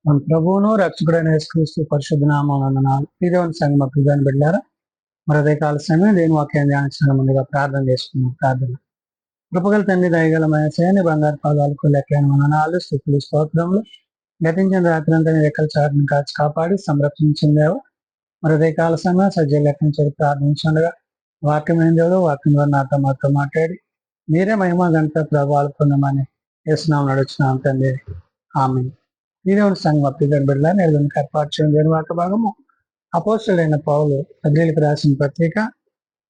మన ప్రభువును రక్షకుడైన యేసుక్రీస్తు పరిశుద్ధ నామమున దేవుని సంగమ ప్రియాన్ని బిడ్డారా మరి అదే కాల సమయం దేని వాక్యాన్ని ధ్యానించడం ముందుగా ప్రార్థన చేసుకున్నాం. ప్రార్థన. కృపగల తండ్రి దయగల మయసేని బంగారు పాదాలకు లెక్కైన వందనాలు, స్తుతులు, స్తోత్రములు. గతించిన రాత్రి అంతా నీ రెక్కల చాటును కాచి కాపాడి సంరక్షించిందేవో మరి అదే కాల సమయం సజ్జల లెక్కను చేరి ప్రార్థించండగా వాక్యం ఏం దేవుడు వాక్యం ద్వారా నాతో మాతో మాట్లాడి మీరే మహిమ గంట ప్రభావాలు పొందమని యేసునామమున నడుచున్నాం తండ్రి. ఆమేన్. దేవుని సంఘం ప్రియుని బిడ్డలారా, నేడు ఏర్పాటు చేయడం దేని వాక్య భాగము అపోస్తలుడైన పౌలు హెబ్రీయులకు రాసిన పత్రిక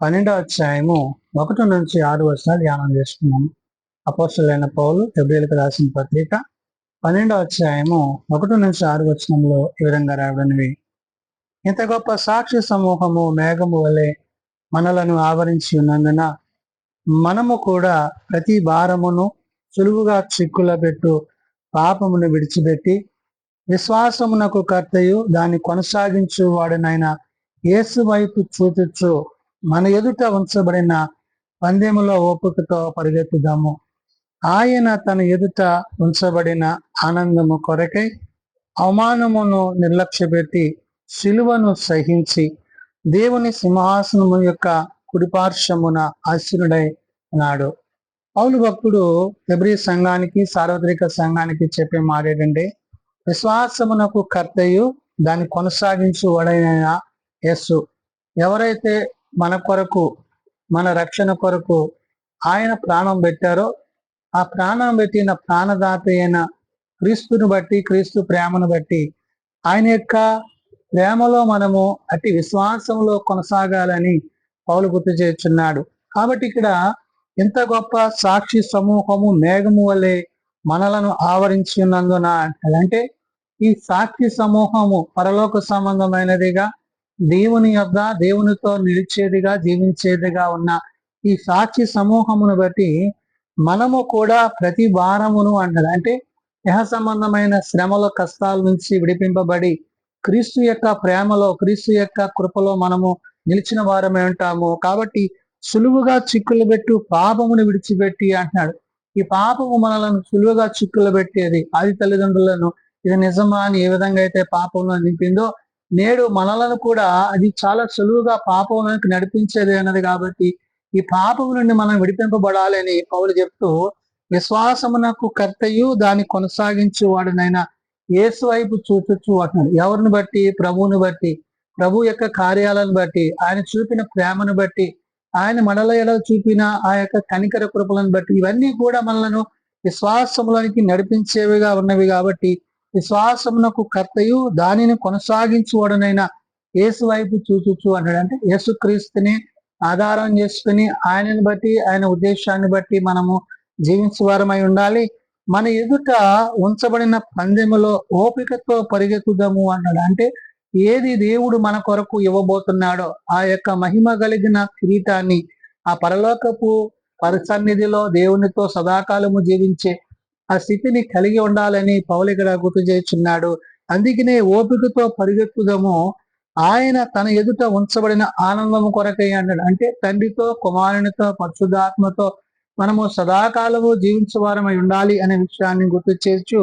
12వ అధ్యాయము 1 నుంచి 6 వచనాలు ధ్యానం చేసుకున్నాము. అపోస్తలుడైన పౌలు హెబ్రీయులకు రాసిన పత్రిక 12వ అధ్యాయము 1 నుంచి 6 వచనంలో ఈ విధంగా రాయబడినవి. ఇంత గొప్ప సాక్షి సమూహము మేఘము వలె మనలను ఆవరించి ఉన్నందున మనము కూడా ప్రతి భారమును సులువుగా చిక్కుల పెట్టు పాపమును విడిచిపెట్టి విశ్వాసమునకు కర్తయు దాన్ని కొనసాగించు వాడినైన యేసు వైపు చూచుచు మన ఎదుట ఉంచబడిన పందెములో ఓపికతో పరిగెత్తుదాము. ఆయన తన ఎదుట ఉంచబడిన ఆనందము కొరకై అవమానమును నిర్లక్ష్యపెట్టి శిలువను సహించి దేవుని సింహాసనము యొక్క కుడిపార్శ్వమున ఆసీనుడై ఉన్నాడు. పౌలు భక్తుడు హెబ్రీ సంఘానికి, సార్వత్రిక సంఘానికి చెప్పే మాట ఏంటంటే, విశ్వాసమునకు కర్తయు దాన్ని కొనసాగించు వాడైన యేసు ఎవరైతే మన కొరకు, మన రక్షణ కొరకు ఆయన ప్రాణం పెట్టారో, ఆ ప్రాణం పెట్టిన ప్రాణదాత అయిన క్రీస్తుని బట్టి, క్రీస్తు ప్రేమను బట్టి ఆయన యొక్క ప్రేమలో మనము అతి విశ్వాసంలో కొనసాగాలని పౌలు గుర్తు చేస్తున్నాడు. కాబట్టి ఇక్కడ ఇంత గొప్ప సాక్షి సమూహము మేఘము వలె మనలను ఆవరించి ఉన్నందున అంటే ఈ సాక్షి సమూహము పరలోక సంబంధమైనదిగా, దేవుని యొద్ద దేవునితో నిలిచేదిగా, జీవించేదిగా ఉన్న ఈ సాక్షి సమూహమును బట్టి మనము కూడా ప్రతి భారమును అంటారు. అంటే దేహ సంబంధమైన శ్రమల కష్టాల నుంచి విడిపింపబడి క్రీస్తు యొక్క ప్రేమలో, క్రీస్తు యొక్క కృపలో మనము నిలిచిన వారమే ఉంటాము. కాబట్టి సులువుగా చిక్కులు పెట్టు పాపమును విడిచిపెట్టి అంటున్నాడు. ఈ పాపము మనలను సులువుగా చిక్కులు పెట్టేది. ఆది తల్లిదండ్రులను ఇది నిజమా అని ఏ విధంగా అయితే పాపంలో నింపిందో, నేడు మనలను కూడా అది చాలా సులువుగా పాపంలోకి నడిపించేది అన్నది. కాబట్టి ఈ పాపము నుండి మనం విడిపింపబడాలని పౌలు చెప్తూ, విశ్వాసమునకు కర్తయు దాన్ని కొనసాగించు వాడినైనా యేసు వైపు చూచుచు అంటున్నాడు. ఎవరిని బట్టి? ప్రభువుని బట్టి, ప్రభు యొక్క కార్యాలను బట్టి, ఆయన చూపిన ప్రేమను బట్టి, ఆయన మనల ఎడల చూపిన ఆ యొక్క కనికర కృపలను బట్టి, ఇవన్నీ కూడా మనలను విశ్వాసంలోనికి నడిపించేవిగా ఉన్నవి. కాబట్టి విశ్వాసమునకు కర్తయు దానిని కొనసాగించువాడనైనా యేసు వైపు చూచుచు అన్నాడు. అంటే యేసుక్రీస్తుని ఆధారం చేసుకుని ఆయనను బట్టి, ఆయన ఉద్దేశాన్ని బట్టి మనము జీవించేవారమై ఉండాలి. మన ఎదుట ఉంచబడిన పందెములో ఓపికతో పరిగెత్తుదాము అన్నాడు. అంటే ఏది దేవుడు మన కొరకు ఇవ్వబోతున్నాడో ఆ యొక్క మహిమ కలిగిన కిరీటాన్ని, ఆ పరలోకపు పరిసన్నిధిలో దేవునితో సదాకాలము జీవించే ఆ స్థితిని కలిగి ఉండాలని పౌలు ఇక్కడ గుర్తు చేస్తున్నాడు. అందుకనే ఓపికతో పరిగెత్తుదాము, ఆయన తన ఎదుట ఉంచబడిన ఆనందము కొరకై అన్నాడు. అంటే తండ్రితో, కుమారునితో, పరిశుద్ధాత్మతో మనము సదాకాలము జీవించేవారమై ఉండాలి అనే విషయాన్ని గుర్తు చేస్తూ,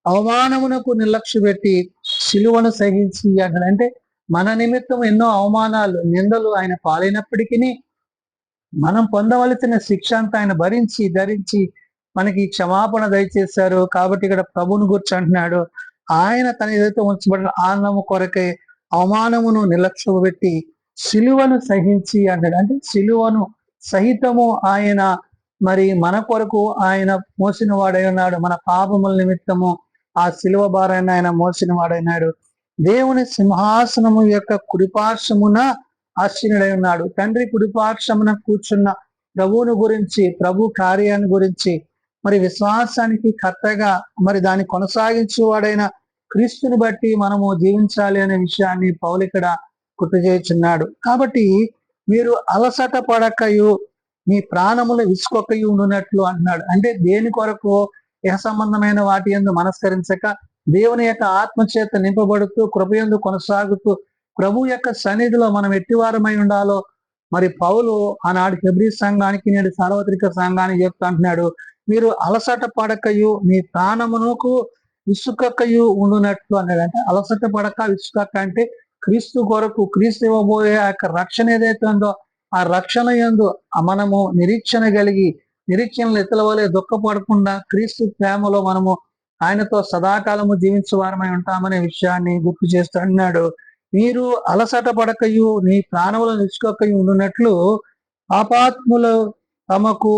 అవమానమునకు నిర్లక్ష్య పెట్టి శిలువను సహించి అన్నాడు. అంటే మన నిమిత్తం ఎన్నో అవమానాలు, నిందలు ఆయన పాలైనప్పటికీ మనం పొందవలసిన శిక్ష అంతా ఆయన భరించి ధరించి మనకి క్షమాపణ దయచేశారు. కాబట్టి ఇక్కడ ప్రభువుని గురించి అంటున్నాడు, ఆయన తన ఏదైతే ఉంచబడిన ఆనందము కొరకై అవమానమును నిర్లక్ష్య పెట్టి శిలువను సహించి అన్నాడు. అంటే శిలువను సహితము ఆయన మరి మన కొరకు ఆయన మోసిన వాడై ఉన్నాడు. మన పాపముల నిమిత్తము ఆ శిలువ భారాన్ని ఆయన మోసిన వాడైనాడు. దేవుని సింహాసనము యొక్క కుడిపార్శ్వమున ఆసీనుడై ఉన్నాడు. తండ్రి కుడిపార్శ్వమున కూర్చున్న ప్రభువుని గురించి, ప్రభు కార్యాన్ని గురించి, మరి విశ్వాసానికి కర్తగా మరి దాన్ని కొనసాగించేవాడైన క్రీస్తుని బట్టి మనము జీవించాలి అనే విషయాన్ని పౌలు ఇక్కడ గుర్తు చేస్తున్నాడు. కాబట్టి మీరు అలసట పడకయు మీ ప్రాణములు విసుకొకయు ఉన్నట్లు అంటున్నాడు. అంటే దేని కొరకు? ఇహ సంబంధమైన వాటి యందు మనస్కరించక దేవుని యొక్క ఆత్మచేత నింపబడుతూ కృపయందు కొనసాగుతూ ప్రభు యొక్క సన్నిధిలో మనం ఎట్టివారమై ఉండాలో మరి పౌలు ఆనాడు హెబ్రీ సంఘానికి, నేడు సార్వత్రిక సంఘానికి చెప్తా అంటున్నాడు, మీరు అలసట పడకయు మీ ప్రాణమునకు విసుకకయు ఉండునట్లు అన్నాడు. అంటే అలసట పడక విసుకక అంటే క్రీస్తు కొరకు, క్రీస్తు ఇవ్వబోయే ఆ యొక్క రక్షణ ఏదైతే ఉందో ఆ రక్షణ యందు మనము నిరీక్షణ కలిగి, నిరీక్షణలు ఇతల వలె దుఃఖపడకుండా క్రీస్తు ప్రేమలో మనము ఆయనతో సదాకాలము జీవించే వారమై ఉంటామనే విషయాన్ని గుర్తు చేస్తూ అన్నాడు. మీరు అలసట పడకయు నీ ప్రాణములను నిలుచుకోకయు ఉండునట్లు పాపాత్ములు తమకు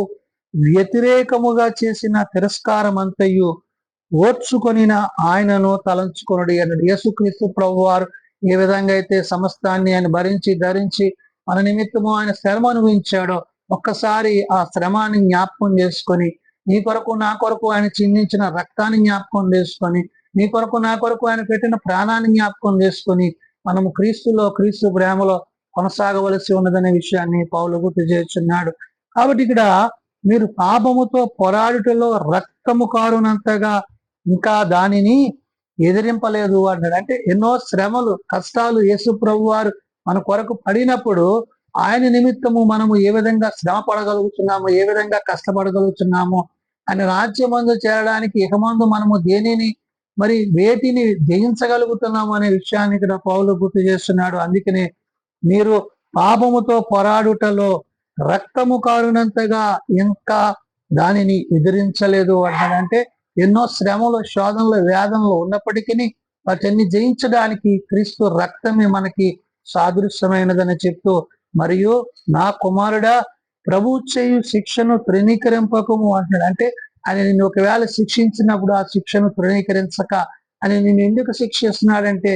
వ్యతిరేకముగా చేసిన తిరస్కారం అంతయు ఓర్చుకొనిన ఆయనను తలంచుకొనుడి అన్నాడు. యేసుక్రీస్తు ప్రభు వారు ఏ విధంగా అయితే సమస్తాన్ని ఆయన భరించి ధరించి మన నిమిత్తము ఆయన శ్రమ అనుభవించాడో ఒక్కసారి ఆ శ్రమాన్ని జ్ఞాపకం చేసుకొని, నీ కొరకు నా కొరకు ఆయన చిందించిన రక్తాన్ని జ్ఞాపకం చేసుకొని, నీ కొరకు నా కొరకు ఆయన పెట్టిన ప్రాణాన్ని జ్ఞాపకం చేసుకొని మనము క్రీస్తులో, క్రీస్తు ప్రేమలో కొనసాగవలసి ఉన్నదనే విషయాన్ని పౌలు గుర్తు చేస్తున్నాడు. కాబట్టి ఇక్కడ మీరు పాపముతో పోరాడుటలో రక్తము కారునంతగా ఇంకా దానిని ఎదిరింపలేదు అన్నాడు. అంటే ఎన్నో శ్రమలు, కష్టాలు యేసు ప్రభు వారు మన కొరకు పడినప్పుడు ఆయన నిమిత్తము మనము ఏ విధంగా శ్రమ పడగలుగుతున్నాము, ఏ విధంగా కష్టపడగలుగుతున్నాము, ఆయన రాజ్యమందు చేరడానికి ఇకమందు మనము దేనిని మరి వేటిని జయించగలుగుతున్నాము అనే విషయాన్ని ఇక్కడ పౌలు గుర్తు చేస్తున్నాడు. అందుకనే మీరు పాపముతో పోరాడుటలో రక్తము కారునంతగా ఇంకా దానిని ఎదిరించలేదు అన్నాడంటే ఎన్నో శ్రమలు, శోధనలు, వేదనలు ఉన్నప్పటికీ వాటిని జయించడానికి క్రీస్తు రక్తమే మనకి సాదృశ్యమైనదని చెప్తూ, మరియు నా కుమారుడా ప్రభు చేయు శిక్షను తృణీకరింపకము అంటున్నాడు. అంటే ఆయన నిన్ను ఒకవేళ శిక్షించినప్పుడు ఆ శిక్షను తృణీకరించక అని నిన్ను ఎందుకు శిక్షిస్తున్నాడంటే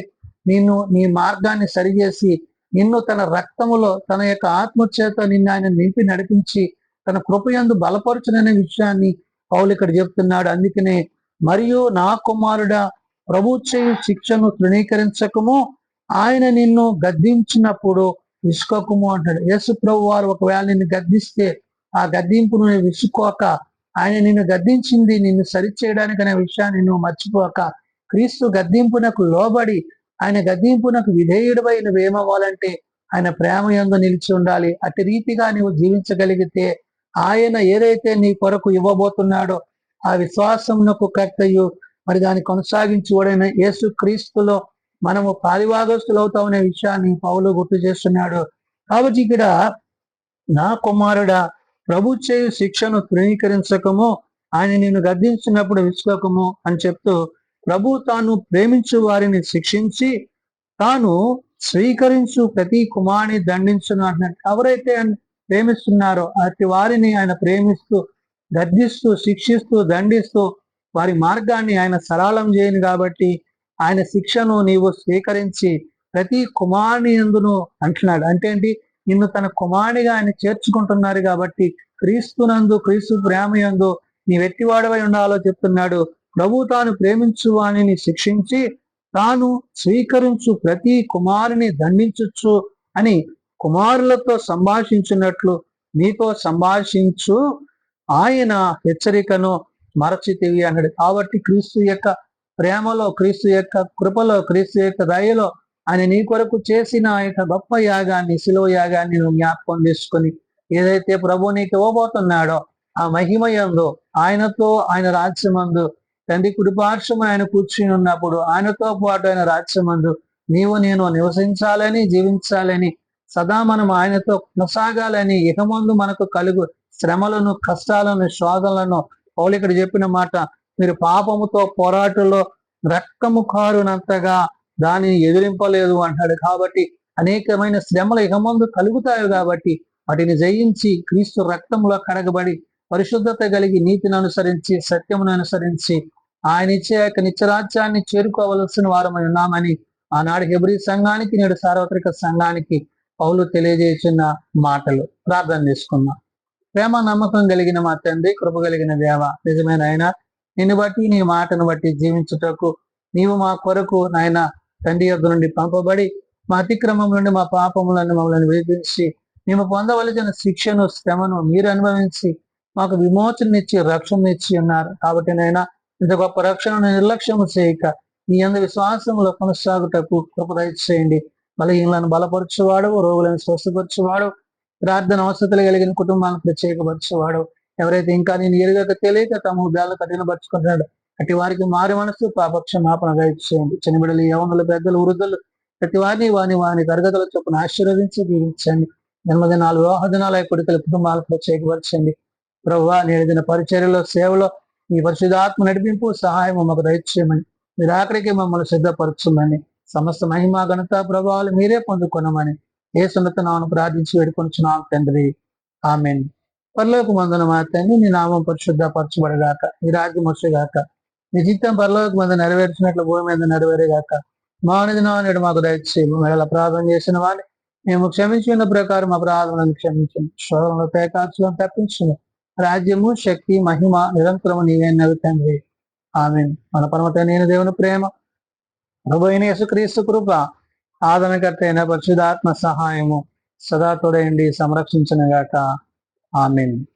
నిన్ను నీ మార్గాన్ని సరిచేసి నిన్ను తన రక్తములో తన యొక్క ఆత్మచేత నిన్ను ఆయన నింపి నడిపించి తన కృపయందు బలపరచుననే విషయాన్ని పౌలు ఇక్కడ చెప్తున్నాడు. అందుకనే మరియు నా కుమారుడా ప్రభు చేయు శిక్షను తృణీకరించకము, ఆయన నిన్ను గద్దించినప్పుడు విసుకోకము అంటాడు. యేసు ప్రభు వారు ఒకవేళ నిన్ను గద్దిస్తే ఆ గద్దింపును విసుకోక, ఆయన నిన్ను గద్దించింది నిన్ను సరిచేయడానికి అనే విషయాన్ని నువ్వు మర్చిపోక, క్రీస్తు గద్దింపునకు లోబడి ఆయన గద్దింపునకు విధేయుడిపై నువ్వు ఏమవ్వాలంటే ఆయన ప్రేమ యందు నిలిచి ఉండాలి. అట్టి రీతిగా నువ్వు జీవించగలిగితే ఆయన ఏదైతే నీ కొరకు ఇవ్వబోతున్నాడో ఆ విశ్వాసమునకు కర్తయు మరి దాన్ని కొనసాగించుకోవడైన యేసు క్రీస్తులో మనము పాలిభాగస్తులు అవుతామనే విషయాన్ని పౌలు గుర్తు చేస్తున్నాడు. కాబట్టి ఇక్కడ నా కుమారుడా ప్రభు చేయు శిక్షను తృణీకరించకము, ఆయన నిన్ను గద్దించినప్పుడు విసుకోకము అని చెప్తూ, ప్రభు తాను ప్రేమించు వారిని శిక్షించి తాను స్వీకరించు ప్రతి కుమారుని దండించును అంటున్నాడు. ఎవరైతే ఆయన ప్రేమిస్తున్నారో అతి వారిని ఆయన ప్రేమిస్తూ, గద్దిస్తూ, శిక్షిస్తూ, దండిస్తూ వారి మార్గాన్ని ఆయన సరళం చేయను. కాబట్టి ఆయన శిక్షను నీవు స్వీకరించి ప్రతి కుమారుని యందును అంటున్నాడు. అంటే ఏంటి? నిన్ను తన కుమారునిగా ఆయన చేర్చుకుంటున్నారు కాబట్టి క్రీస్తునందు, క్రీస్తు ప్రేమ యందు నీ వెట్టివాడవై ఉండాలో చెప్తున్నాడు. ప్రభు తాను ప్రేమించు వాణిని శిక్షించి తాను స్వీకరించు ప్రతి కుమారుని దండించచ్చు అని కుమారులతో సంభాషించినట్లు నీతో సంభాషించు ఆయన హెచ్చరికను మరచితివి అన్నాడు. కాబట్టి క్రీస్తు యొక్క ప్రేమలో, క్రీస్తు యొక్క కృపలో, క్రీస్తు యొక్క దయలో ఆయన నీ కొరకు చేసిన ఆ యొక్క గొప్ప యాగాన్ని, శిలువ యాగాన్ని నువ్వు జ్ఞాపకం చేసుకొని ఏదైతే ప్రభు నీకు ఇవ్వబోతున్నాడో ఆ మహిమ యందు ఆయనతో ఆయన రాజ్యమందు తండ్రి కుడిపార్శ్వం ఆయన కూర్చుని ఉన్నప్పుడు ఆయనతో పాటు ఆయన రాజ్యమందు నీవు నేను నివసించాలని, జీవించాలని, సదా మనం ఆయనతో కొనసాగాలని, ఇక ముందు మనకు కలుగు శ్రమలను, కష్టాలను, శోధనలను పౌలు ఇక్కడ చెప్పిన మాట, మీరు పాపముతో పోరాటంలో రక్తము కారునంతగా దానిని ఎదిరింపలేదు అంటాడు. కాబట్టి అనేకమైన శ్రమలు ఇక ముందు కలుగుతాయి కాబట్టి వాటిని జయించి క్రీస్తు రక్తంలో కడగబడి పరిశుద్ధత కలిగి నీతిని అనుసరించి, సత్యమును అనుసరించి ఆయన ఇచ్చే యొక్క నిత్యరాజ్యాన్ని చేరుకోవలసిన వారమై ఉన్నామని ఆనాడు హెబ్రీ సంఘానికి, నేడు సార్వత్రిక సంఘానికి పౌలు తెలియజేసిన మాటలు. ప్రార్థన చేసుకున్నాం. ప్రేమ నమ్మకం కలిగిన మా తండ్రి, కృప కలిగిన దేవ, నిజమైన ఆయన నిన్ను బట్టి, నీ మాటను బట్టి జీవించుటకు నీవు మా కొరకు నాయన తండ్రి యొద్ద నుండి పంపబడి మా అతిక్రమం నుండి, మా పాపములను మమ్మల్ని విడిపించి మేము పొందవలసిన శిక్షను, శ్రమను మీరు అనుభవించి మాకు విమోచననిచ్చి రక్షణనిచ్చి ఉన్నారు. కాబట్టి నైనా ఇంత గొప్ప రక్షణను నిర్లక్ష్యము చేయక నీ అందు విశ్వాసములో కొనసాగుటకు కృప దయచేయండి. బలహీనలను బలపరచువాడు, రోగులను స్వస్థపరచువాడు, ప్రార్థన అవసరతలు కలిగిన కుటుంబాలను ప్రత్యేకపరచువాడు, ఎవరైతే ఇంకా నేను ఎరుగక తెలియక తమ ఉద్యోగాలు కఠినపరుచుకుంటున్నాడు అటు వారికి మారి మనసు పాపక్షమాపణ దయచేయండి. చిన్నబిడలు, యవనులు, పెద్దలు, వృద్ధులు ప్రతి వారిని వాని తరగతుల చొప్పున ఆశీర్వదించి దీవించండి. జన్మదినాలు, వివాహ దినాలు, కొడుకుల కుటుంబాలకు ప్రత్యేకపరచండి. ప్రభువా, నేడిన పరిచర్యలో, సేవలో మీ పరిశుద్ధాత్మ నడిపింపు సహాయం మాకు దయచేయమని, మీరు ఆఖరికి మమ్మల్ని సిద్ధపరచుమని, సమస్త మహిమ ఘనత ప్రభావాలు మీరే పొందుకొనమని యేసునామమున నామమున ప్రార్థించి వేడుకొనుచున్నాం తండ్రి. ఆమేన్. పరలోకమందున మా తండ్రి, నీ నామం పరిశుద్ధపరచబడగాక, నీ రాజ్యం వచ్చేగాక, నీ చిత్తం పరలోకమందు నెరవేర్చినట్లు భూమి మీద నెరవేరేగాక. మా అనుదినము నేడు మాకు దయచేయము. మేము ప్రార్థన చేసిన వారిని మేము క్షమించిన ప్రకారం అపరాధములను క్షమించము. శోధనలో పేకాచులను తప్పించము. రాజ్యము, శక్తి, మహిమ నిరంతరము నీవే తండ్రి. ఆమేన్. మన పరమ తండ్రి దేవుని ప్రేమ, ప్రభువైన యేసుక్రీస్తు కృప, ఆదరణకర్త అయిన పరిశుద్ధాత్మ సహాయము సదా తోడైండి సంరక్షించునుగాక. ఆమేన్.